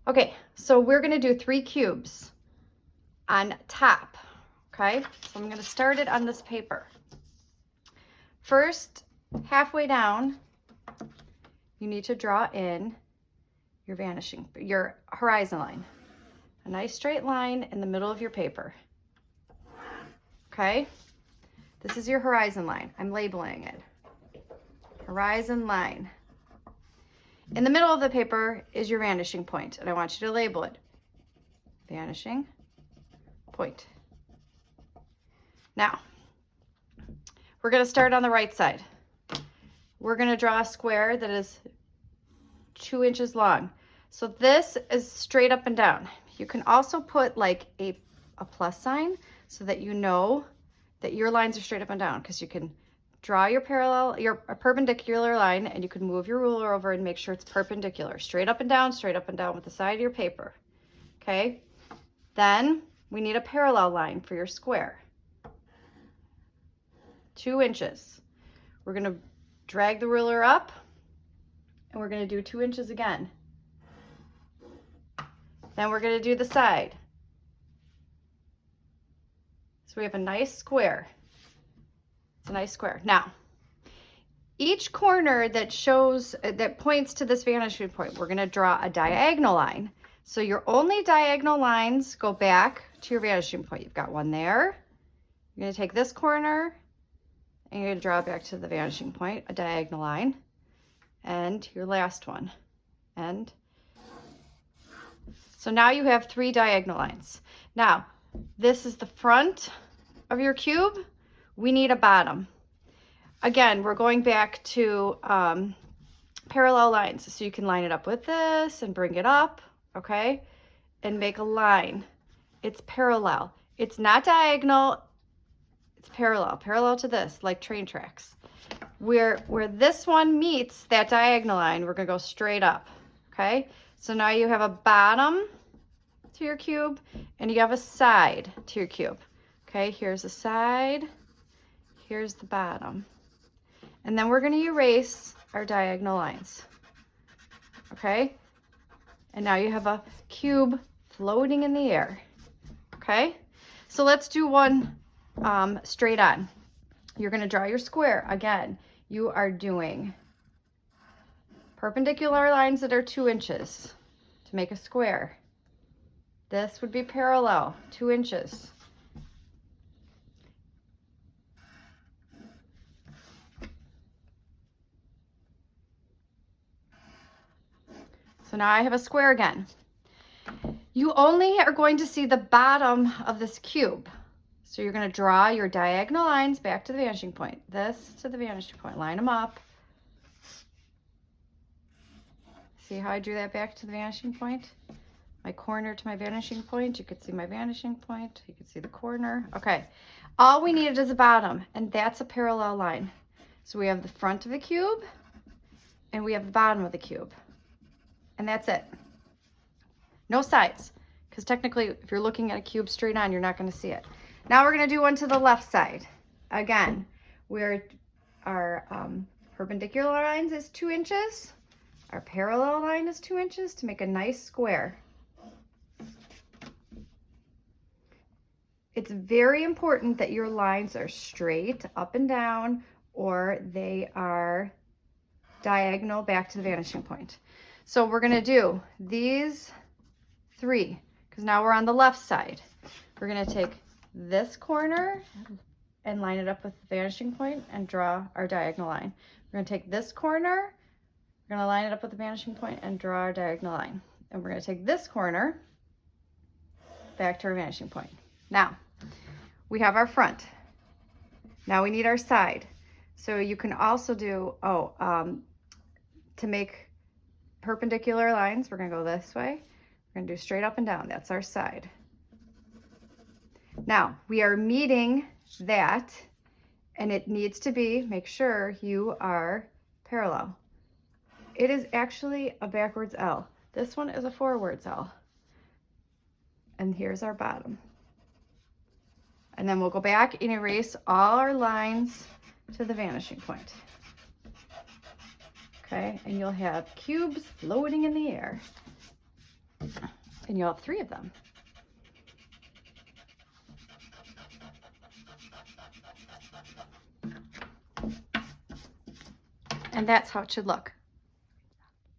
Okay, so we're gonna do 3 cubes on top, okay? So I'm gonna start it on this paper. First, halfway down, you need to draw in your horizon line. A nice straight line in the middle of your paper, okay? This is your horizon line. I'm labeling it. Horizon line. In the middle of the paper is your vanishing point, and I want you to label it. Vanishing point. Now, we're gonna start on the right side. We're gonna draw a square that is 2 inches long. So this is straight up and down. You can also put like a plus sign so that you know that your lines are straight up and down, because you can draw your perpendicular line, and you can move your ruler over and make sure it's perpendicular, straight up and down with the side of your paper, okay? Then we need a parallel line for your square. 2 inches. We're gonna drag the ruler up, and we're gonna do 2 inches again. Then we're gonna do the side. So we have a nice square. It's a nice square. Now, each corner that points to this vanishing point, we're gonna draw a diagonal line. So your only diagonal lines go back to your vanishing point. You've got one there. You're gonna take this corner, and you're gonna draw it back to the vanishing point, a diagonal line, and your last one. And so now you have 3 diagonal lines. Now, this is the front of your cube. We need a bottom. Again, we're going back to parallel lines. So you can line it up with this and bring it up, okay? And make a line. It's parallel. It's not diagonal, it's parallel to this, like train tracks. Where this one meets that diagonal line, we're gonna go straight up, okay? So now you have a bottom to your cube, and you have a side to your cube. Okay, here's the side, here's the bottom. And then we're gonna erase our diagonal lines, okay? And now you have a cube floating in the air, okay? So let's do one straight on. You're gonna draw your square. Again, you are doing perpendicular lines that are 2 inches to make a square. This would be parallel, 2 inches. So now I have a square again. You only are going to see the bottom of this cube. So you're going to draw your diagonal lines back to the vanishing point. This to the vanishing point. Line them up. See how I drew that back to the vanishing point? My corner to my vanishing point. You could see my vanishing point. You could see the corner. Okay. All we needed is a bottom, and that's a parallel line. So we have the front of the cube, and we have the bottom of the cube. And that's it. No sides, because technically, if you're looking at a cube straight on, you're not going to see it. Now we're going to do one to the left side. Again, where our perpendicular lines is 2 inches. Our parallel line is 2 inches to make a nice square. It's very important that your lines are straight up and down, or they are diagonal back to the vanishing point. So we're going to do these 3, because now we're on the left side. We're going to take this corner and line it up with the vanishing point and draw our diagonal line. We're going to take this corner, we're going to line it up with the vanishing point and draw our diagonal line. And we're going to take this corner back to our vanishing point. Now, we have our front. Now we need our side. So you can also do, to make perpendicular lines, we're going to go this way. We're going to do straight up and down. That's our side. Now, we are meeting that, and it needs to be, make sure you are parallel. It is actually a backwards L. This one is a forwards L. And here's our bottom. And then we'll go back and erase all our lines to the vanishing point. Okay, and you'll have cubes floating in the air. And you'll have 3 of them. And that's how it should look.